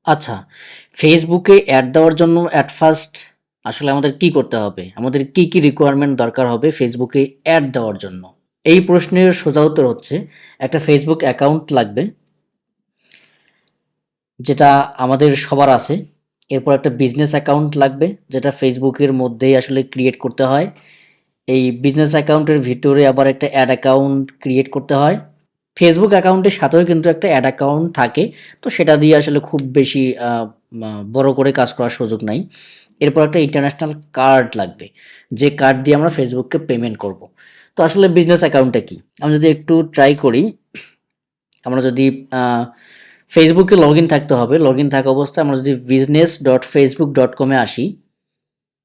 আচ্ছা, ফেসবুকে অ্যাড দেওয়ার জন্য অ্যাট ফার্স্ট আসলে আমাদের কি করতে হবে? আমাদের কি রিকোয়ারমেন্ট দরকার হবে ফেসবুকে অ্যাড দেওয়ার জন্য? এই প্রশ্নের সোজা উত্তর হচ্ছে একটা ফেসবুক অ্যাকাউন্ট লাগবে, যেটা আমাদের সবার আছে। এরপর একটা বিজনেস অ্যাকাউন্ট লাগবে, যেটা ফেসবুকের মধ্যেই আসলে ক্রিয়েট করতে হয়। এই বিজনেস অ্যাকাউন্টের ভিতরে আবার একটা অ্যাড অ্যাকাউন্ট ক্রিয়েট করতে হয়। ফেসবুক অ্যাকাউন্টের সাথেও কিন্তু একটা অ্যাড অ্যাকাউন্ট থাকে। তো সেটা দিয়ে আসলে খুব বেশি বড় করে কাজ করার সুযোগ নাই। এরপর একটা ইন্টারন্যাশনাল কার্ড লাগবে, যে কার্ড দিয়ে আমরা ফেসবুককে পেমেন্ট করব। তো আসলে বিজনেস অ্যাকাউন্টটা কি? আমি যদি একটু ট্রাই করি, আমরা যদি ফেসবুকে লগ ইন থাকতে হবে, লগ ইন থাকা অবস্থায় আমরা যদি business.facebook.com-এ আসি,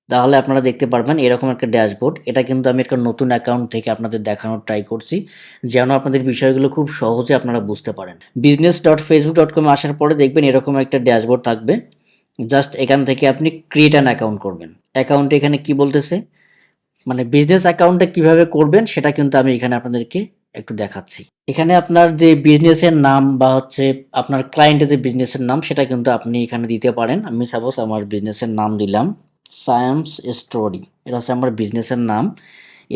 তাহলে আপনারা দেখতে পারবেন এরকম একটা ড্যাশবোর্ড। এটা কিন্তু আমি একটা নতুন অ্যাকাউন্ট থেকে আপনাদের দেখানোর ট্রাই করছি, যেন আপনাদের বিষয়গুলো খুব সহজে আপনারা বুঝতে পারেন। business.facebook.com-এ আসার পরে দেখবেন এরকম একটা ড্যাশবোর্ড থাকবে। জাস্ট এখান থেকে আপনি ক্রিয়েট অ্যান অ্যাকাউন্ট করবেন। অ্যাকাউন্টে এখানে কি বলতেছে, মানে বিজনেস অ্যাকাউন্টটা কিভাবে করবেন সেটা কিন্তু আমি এখানে আপনাদেরকে একটু দেখাচ্ছি। এখানে আপনার যে বিজনেসের নাম বা হচ্ছে আপনার ক্লায়েন্টের যে বিজনেসের নাম, সেটা কিন্তু আপনি এখানে দিতে পারেন। আমি সাপোজ আমার বিজনেসের নাম দিলাম সায়েমস স্টোরি, এটা হচ্ছে আমার বিজনেসের নাম।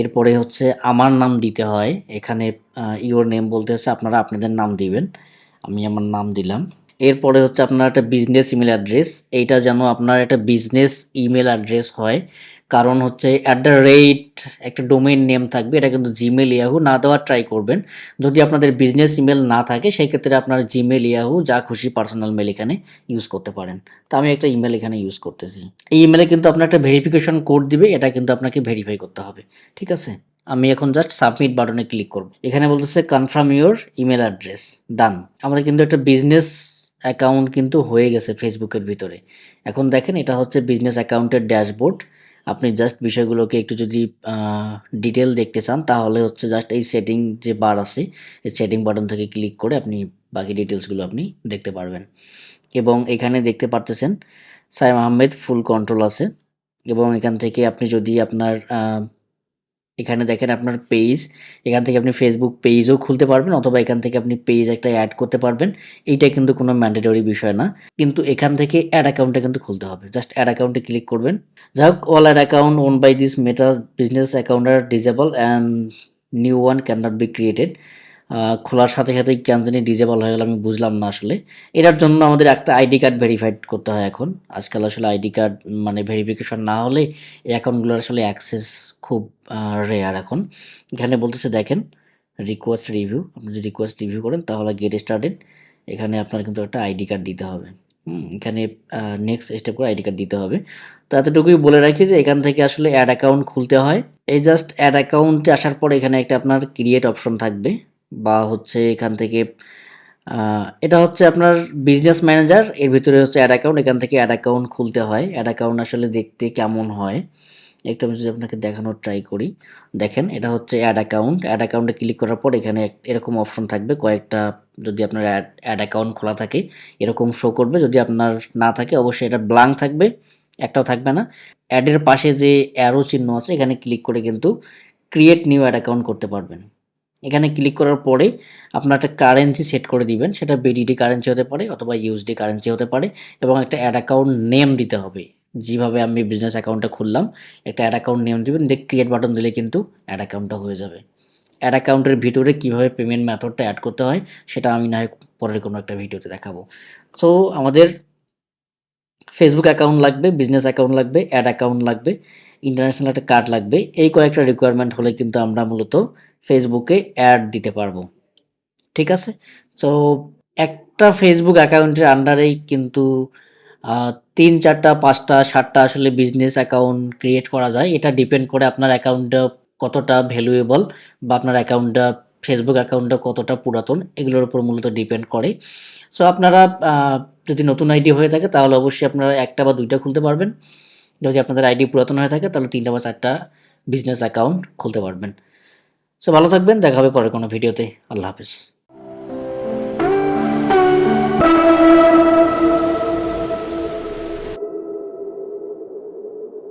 এরপরে হচ্ছে আমার নাম দিতে হয় এখানে, ইওর নেম বলতে হচ্ছে আপনারা আপনাদের নাম দিবেন। আমি আমার নাম দিলাম। এরপরে হচ্ছে আপনার একটা বিজনেস ইমেল অ্যাড্রেস, এইটা যেন আপনার একটা বিজনেস ইমেল অ্যাড্রেস হয়। কারণ হচ্ছে একটা ডোমেইন নেম থাকবে, এটা কিন্তু জিমেল ইয়াহু না দেওয়ার ট্রাই করবেন। যদি আপনাদের বিজনেস ইমেল না থাকে সেক্ষেত্রে আপনার জিমেল ইয়াহু যা খুশি পার্সোনাল মেল এখানে ইউজ করতে পারেন। তো আমি একটা ইমেল এখানে ইউজ করতেছি। এই ইমেলে কিন্তু আপনার একটা ভেরিফিকেশন কোড দিবে, এটা কিন্তু আপনাকে ভেরিফাই করতে হবে। ঠিক আছে, আমি এখন জাস্ট সাবমিট বাটনে ক্লিক করব। এখানে বলতেছে কনফার্ম ইউর ইমেল অ্যাড্রেস, ডান। আমাদের কিন্তু একটা বিজনেস অ্যাকাউন্ট কিন্তু হয়ে গেছে ফেসবুকের ভিতরে। এখন দেখেন এটা হচ্ছে বিজনেস অ্যাকাউন্টের ড্যাশবোর্ড। আপনি জাস্ট বিষয়গুলোকে একটু যদি ডিটেল দেখতে চান তাহলে হচ্ছে জাস্ট এই সেটিং যে বার আছে, এই সেটিং বাটন থেকে ক্লিক করে আপনি বাকি ডিটেলসগুলো আপনি দেখতে পারবেন। এবং এখানে দেখতে পারতেছেন সায়েম আহমেদ ফুল কন্ট্রোল আছে। এবং এখান থেকে আপনি যদি আপনার এখানে দেখেন আপনার পেজ, এখান থেকে আপনি ফেসবুক পেজও খুলতে পারবেন, অথবা এখান থেকে আপনি পেজ একটা অ্যাড করতে পারবেন। এইটা কিন্তু কোনো ম্যান্ডেটরি বিষয় না, কিন্তু এখান থেকে অ্যাড অ্যাকাউন্টটা কিন্তু খুলতে হবে। জাস্ট অ্যাড অ্যাকাউন্টে ক্লিক করবেন। যাই হোক, all ad account own by this Meta business account are disable and new one can not be created. খোলার সাথে সাথেই কেন জানি ডিজেবল হয়ে গেল, আমি বুঝলাম না আসলে। এটার জন্য আমাদের একটা আইডি কার্ড ভেরিফাইড করতে হয় এখন। আজকাল আসলে আইডি কার্ড মানে ভেরিফিকেশন না হলে এই অ্যাকাউন্টগুলোর আসলে অ্যাক্সেস খুব রেয়ার এখন। এখানে বলতেছে দেখেন রিকোয়েস্ট রিভিউ, আপনি যদি রিকোয়েস্ট রিভিউ করেন তাহলে গেট স্টার্টেড। এখানে আপনার কিন্তু একটা আইডি কার্ড দিতে হবে। এখানে নেক্সট স্টেপ করে আইডি কার্ড দিতে হবে। তো এতটুকুই বলে রাখি যে এখান থেকে আসলে অ্যাড অ্যাকাউন্ট খুলতে হয়। এই জাস্ট অ্যাড অ্যাকাউন্টে আসার পরে এখানে একটা আপনার ক্রিয়েট অপশন থাকবে, বা হচ্ছে এখান থেকে এটা হচ্ছে আপনার বিজনেস ম্যানেজার, এর ভিতরে হচ্ছে অ্যাড অ্যাকাউন্ট। এখান থেকে অ্যাড অ্যাকাউন্ট খুলতে হয়। অ্যাড অ্যাকাউন্ট আসলে দেখতে কেমন হয় একটু আমি যদি আপনাকে দেখানোর ট্রাই করি। দেখেন এটা হচ্ছে অ্যাড অ্যাকাউন্ট। অ্যাড অ্যাকাউন্টে ক্লিক করার পর এখানে এরকম অপশন থাকবে কয়েকটা। যদি আপনার অ্যাড অ্যাকাউন্ট খোলা থাকে এরকম শো করবে, যদি আপনার না থাকে অবশ্যই এটা ব্ল্যাঙ্ক থাকবে, একটাও থাকবে না। অ্যাডের পাশে যে অ্যারো চিহ্ন আছে এখানে ক্লিক করে কিন্তু ক্রিয়েট নিউ অ্যাড অ্যাকাউন্ট করতে পারবেন। এখানে ক্লিক করার পরে আপনার একটা কারেন্সি সেট করে দিবেন, সেটা বিডিটি কারেন্সি হতে পারে অথবা ইউএসডি কারেন্সি হতে পারে, এবং একটা অ্যাড অ্যাকাউন্ট নেম দিতে হবে। যেভাবে আমি বিজনেস অ্যাকাউন্টটা খুললাম, একটা অ্যাড অ্যাকাউন্ট নেম দিবেন, দিয়ে ক্রিয়েট বাটন দিলে কিন্তু অ্যাড অ্যাকাউন্টটা হয়ে যাবে। অ্যাড অ্যাকাউন্টের ভিতরে কীভাবে পেমেন্ট মেথডটা অ্যাড করতে হয় সেটা আমি না হয় পরের কোনো একটা ভিডিওতে দেখাবো। সো আমাদের ফেসবুক অ্যাকাউন্ট লাগবে, বিজনেস অ্যাকাউন্ট লাগবে, অ্যাড অ্যাকাউন্ট লাগবে, ইন্টারন্যাশনাল একটা কার্ড লাগবে। এই কয়েকটা রিকোয়ারমেন্ট হলে কিন্তু আমরা মূলত ফেসবুকে অ্যাড দিতে পারবো। ঠিক আছে? সো একটা ফেসবুক অ্যাকাউন্টের আন্ডারেই কিন্তু ৩, ৪টা, ৫টা, ৭টা আসলে বিজনেস অ্যাকাউন্ট ক্রিয়েট করা যায়। এটা ডিপেন্ড করে আপনার অ্যাকাউন্টটা কতটা ভ্যালুয়েবল, বা আপনার অ্যাকাউন্টটা ফেসবুক অ্যাকাউন্টটা কতটা পুরাতন, এগুলোর উপর মূলত ডিপেন্ড করে। সো আপনারা যদি নতুন আইডি হয়ে থাকে তাহলে অবশ্যই আপনারা ১টা বা ২টা খুলতে পারবেন। যদি আপনাদের আইডি পুরাতন হয়ে থাকে তাহলে ৩টা বা ৪টা বিজনেস অ্যাকাউন্ট খুলতে পারবেন। সো ভালো থাকবেন, দেখা হবে পরের কোনো ভিডিওতে। আল্লাহ হাফেজ।